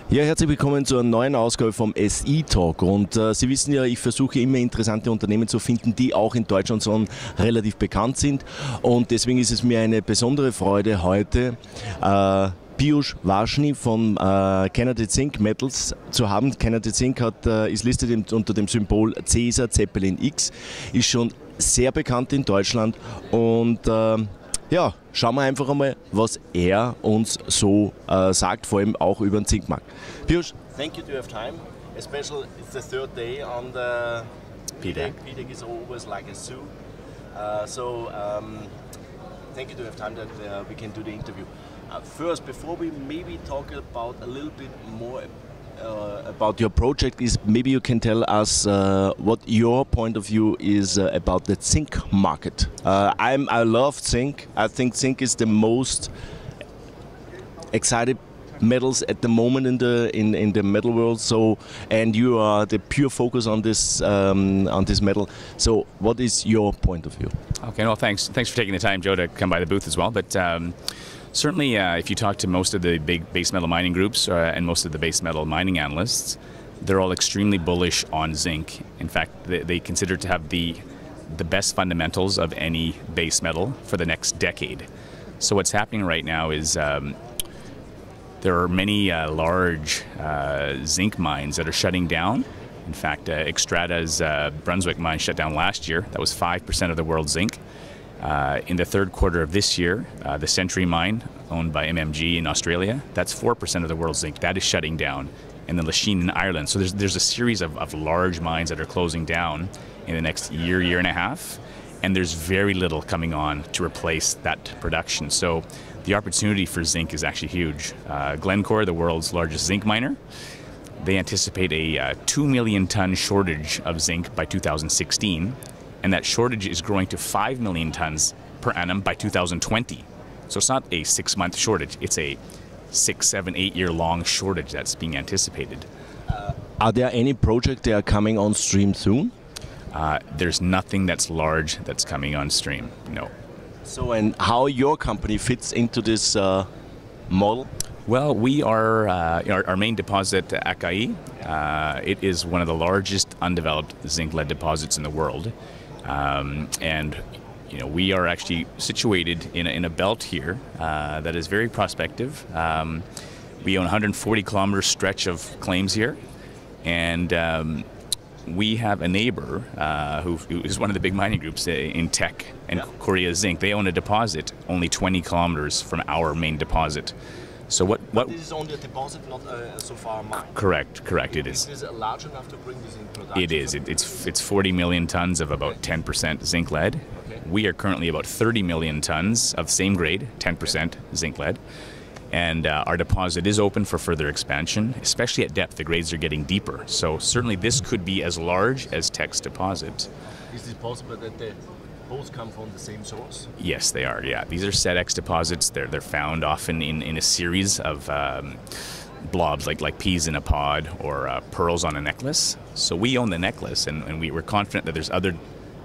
Ja, herzlich willkommen zu einer neuen Ausgabe vom SI Talk. Und Sie wissen ja, ich versuche immer interessante Unternehmen zu finden, die auch in Deutschland schon relativ bekannt sind. Und deswegen ist es mir eine besondere Freude, heute Peeyush Varshney von Canada Zinc Metals zu haben. Canada Zinc ist listet unter dem Symbol Cäsar Zeppelin X, ist schon sehr bekannt in Deutschland und ja, schauen wir einfach einmal, was er uns so sagt, vor allem auch über den Zinkmarkt. Peeyush, thank you to have time. Especially it's the third day on the PDAC. PDAC is always like a zoo. Thank you to have time that we can do the interview. First, before we maybe talk about a little bit more about your project, is maybe you can tell us what your point of view is about the zinc market. I love zinc. I think zinc is the most excited metals at the moment in the metal world. So, and you are the pure focus on this metal. So, what is your point of view? Okay, well, thanks for taking the time, Joe, to come by the booth as well. But certainly, if you talk to most of the big base metal mining groups and most of the base metal mining analysts, they're all extremely bullish on zinc. In fact, they consider it to have the best fundamentals of any base metal for the next decade. So what's happening right now is there are many large zinc mines that are shutting down. In fact, Xstrata's Brunswick mine shut down last year. That was 5% of the world's zinc. In the third quarter of this year, the Century mine, owned by MMG in Australia, that's 4% of the world's zinc. That is shutting down. And the Lachine in Ireland. So there's a series of large mines that are closing down in the next year and a half. And there's very little coming on to replace that production. So the opportunity for zinc is actually huge. Glencore, the world's largest zinc miner, they anticipate a 2 million ton shortage of zinc by 2016. And that shortage is growing to 5 million tons per annum by 2020. So it's not a 6-month shortage, it's a 6, 7, 8 year long shortage that's being anticipated. Are there any projects that are coming on stream soon? There's nothing that's large that's coming on stream, no. So, and how your company fits into this model? Well, we are, our main deposit, Aktie, it is one of the largest undeveloped zinc-lead deposits in the world. And we are actually situated in a belt here that is very prospective. We own a 140 kilometer stretch of claims here, and we have a neighbor who is one of the big mining groups in Teck and Korea Zinc. They own a deposit only 20 kilometers from our main deposit. So what this is only a deposit, not so far a mine. Correct. It is. Is it large enough to bring this in production? It is. It's 40 million tons of about 10% zinc lead. Okay. We are currently about 30 million tons of same grade, 10% zinc lead. And our deposit is open for further expansion, especially at depth. The grades are getting deeper. So certainly this could be as large as Teck's deposit. Is it possible that they both come from the same source? Yes, they are. Yeah, these are SEDEX deposits. They're found often in a series of blobs, like peas in a pod or pearls on a necklace. So we own the necklace, and we're confident that there's other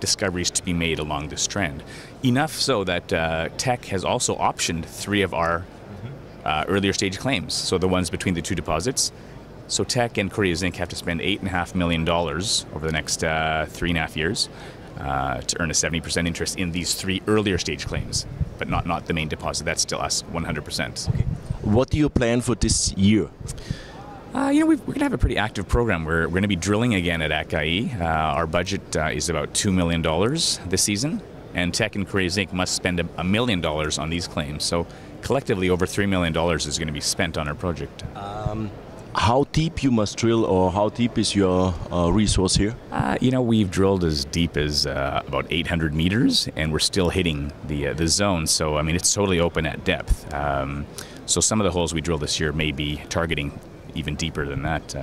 discoveries to be made along this trend. Enough so that Teck has also optioned 3 of our earlier stage claims. So the ones between the 2 deposits. So Teck and Korea Zinc have to spend $8.5 million over the next 3.5 years. To earn a 70% interest in these 3 earlier stage claims, but not the main deposit. That's still us, 100%. Okay. What do you plan for this year? We're going to have a pretty active program. We're going to be drilling again at Aktie. Our budget is about $2 million this season, and Teck and Korea Zinc must spend $1 million on these claims. So collectively, over $3 million is going to be spent on our project. How deep you must drill, or how deep is your resource here? We've drilled as deep as about 800 meters, and we're still hitting the zone. So, I mean, it's totally open at depth. So some of the holes we drill this year may be targeting even deeper than that.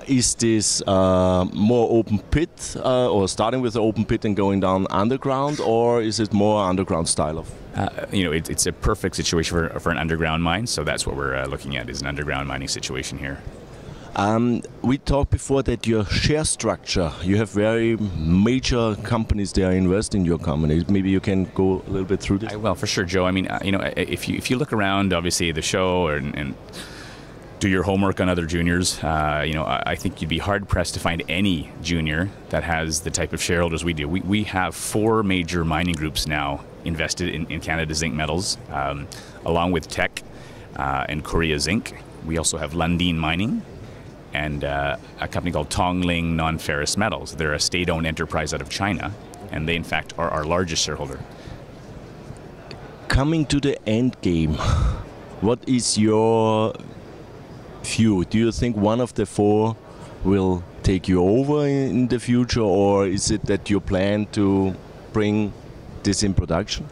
Is this more open pit, or starting with the open pit and going down underground, or is it more underground style of? It's a perfect situation for an underground mine, so that's what we're looking at, is an underground mining situation here. We talked before that your share structure, you have very major companies that invest in your company. Maybe you can go a little bit through this? Well, for sure, Joe. I mean, if you look around, obviously, the show and do your homework on other juniors. I think you'd be hard-pressed to find any junior that has the type of shareholders we do. We have 4 major mining groups now invested in Canada's zinc metals, along with Teck and Korea Zinc. We also have Lundin Mining and a company called Tongling Non-Ferrous Metals. They're a state-owned enterprise out of China, and they, in fact, are our largest shareholder. Coming to the end game, what is your view? Do you think one of the 4 will take you over in the future, or is it that you plan to bring this in production?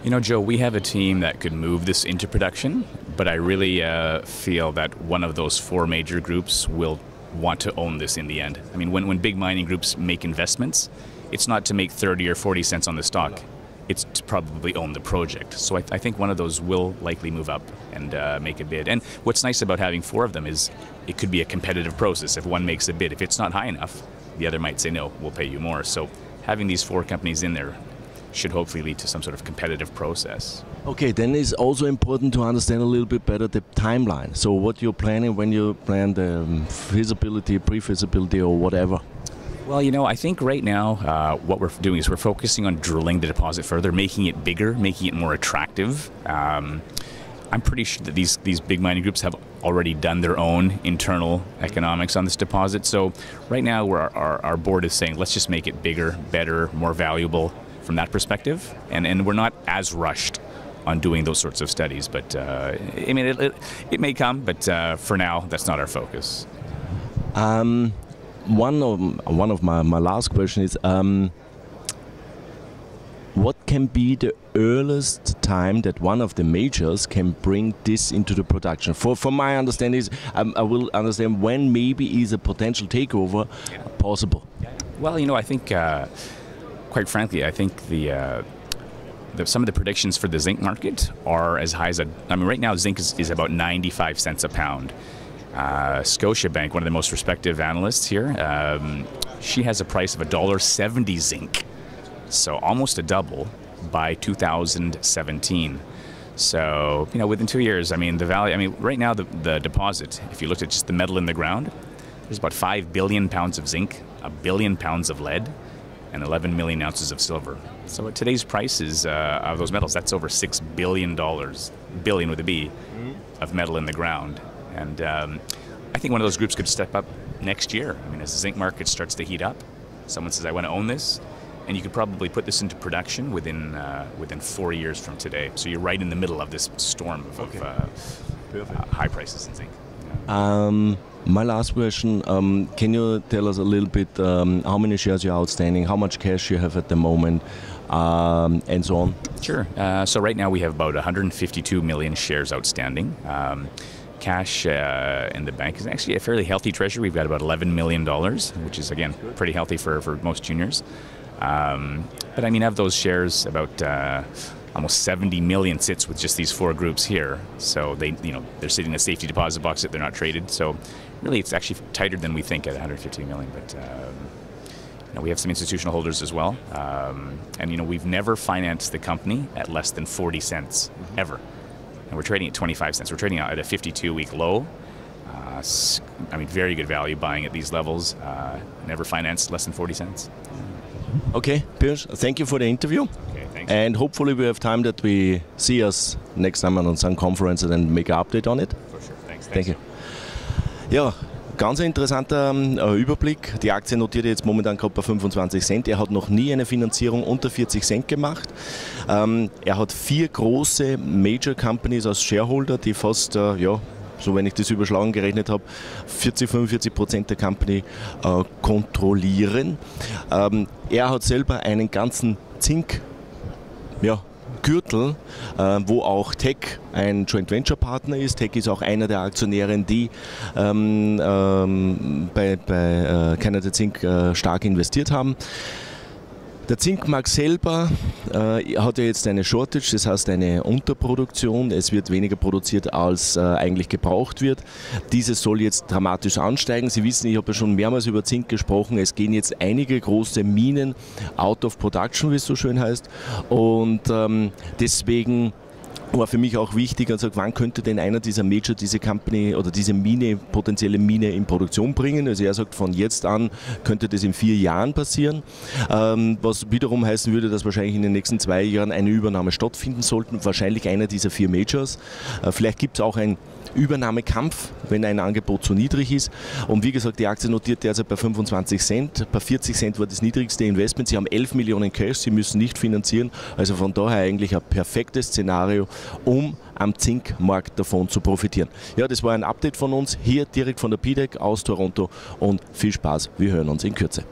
You know, Joe, we have a team that could move this into production, but I really feel that one of those 4 major groups will want to own this in the end. I mean, when big mining groups make investments, it's not to make 30 or 40 cents on the stock. It's to probably own the project. So I think one of those will likely move up and make a bid. And what's nice about having 4 of them is it could be a competitive process. If one makes a bid, if it's not high enough, the other might say, no, we'll pay you more. So having these 4 companies in there should hopefully lead to some sort of competitive process. Okay, then it's also important to understand a little bit better the timeline. So what you're planning when you plan the feasibility, pre-feasibility or whatever. Well, you know, I think right now what we're doing is we're focusing on drilling the deposit further, making it bigger, making it more attractive. I'm pretty sure that these big mining groups have already done their own internal economics on this deposit. So right now our board is saying, let's just make it bigger, better, more valuable from that perspective. And we're not as rushed on doing those sorts of studies. But I mean, it may come, but for now, that's not our focus. One of my last question is, what can be the earliest time that one of the majors can bring this into the production? For my understanding is, I will understand when maybe is a potential takeover possible. Well, you know, I think, quite frankly, I think some of the predictions for the zinc market are as high as I mean, right now zinc is about 95 cents a pound. Scotiabank, one of the most respected analysts here, she has a price of $1.70 zinc, so almost a double by 2017. So, you know, within 2 years, I mean, the value, I mean, right now the deposit, if you looked at just the metal in the ground, there's about 5 billion pounds of zinc, 1 billion pounds of lead, and 11 million ounces of silver. So at today's prices of those metals, that's over $6 billion, billion with a B, of metal in the ground. And I think one of those groups could step up next year. I mean, as the zinc market starts to heat up, someone says, I want to own this, and you could probably put this into production within 4 years from today. So you're right in the middle of this storm of high prices in zinc. My last question, can you tell us a little bit how many shares you are outstanding, how much cash you have at the moment, and so on? Sure. So right now we have about 152 million shares outstanding. Cash in the bank is actually a fairly healthy treasury. We've got about $11 million, which is, again, pretty healthy for most juniors. But I mean, of those shares, about almost 70 million sits with just these 4 groups here. So they're sitting in a safety deposit box that they're not traded. So really, it's actually tighter than we think at 150 million. But we have some institutional holders as well. And we've never financed the company at less than 40 cents ever. And we're trading at 25 cents. We're trading out at a 52-week low. I mean, very good value buying at these levels. Never financed less than 40 cents. Okay, Peeyush, thank you for the interview. Okay, thanks. And hopefully we have time that we see us next time on some conference and make an update on it. For sure. Thanks. Thank you. Ja, ganz interessanter Überblick. Die Aktie notiert jetzt momentan gerade bei 25 Cent. Er hat noch nie eine Finanzierung unter 40 Cent gemacht. Er hat 4 große Major Companies als Shareholder, die fast, so wenn ich das überschlagen gerechnet habe, 40-45% der Company kontrollieren. Er hat selber einen ganzen Zink, Gürtel, wo auch Teck ein Joint Venture Partner ist. Teck ist auch einer der Aktionäre, die bei Canada Zink stark investiert haben. Der Zinkmarkt selber hat ja jetzt eine Shortage, das heißt eine Unterproduktion. Es wird weniger produziert, als eigentlich gebraucht wird. Dieses soll jetzt dramatisch ansteigen. Sie wissen, ich habe ja schon mehrmals über Zink gesprochen. Es gehen jetzt einige große Minen out of production, wie es so schön heißt. Und deswegen war für mich auch wichtig und sagt, wann könnte denn einer dieser Major diese Company oder diese Mine, potenzielle Mine in Produktion bringen. Also er sagt, von jetzt an könnte das in 4 Jahren passieren, was wiederum heißen würde, dass wahrscheinlich in den nächsten 2 Jahren eine Übernahme stattfinden sollte, wahrscheinlich einer dieser 4 Majors. Vielleicht gibt es auch ein Übernahmekampf, wenn ein Angebot zu niedrig ist. Und wie gesagt, die Aktie notiert derzeit bei 25 Cent. Bei 40 Cent war das niedrigste Investment. Sie haben 11 Millionen Cash, Sie müssen nicht finanzieren. Also von daher eigentlich ein perfektes Szenario, um am Zinkmarkt davon zu profitieren. Ja, das war ein Update von uns hier direkt von der PDEC aus Toronto und viel Spaß. Wir hören uns in Kürze.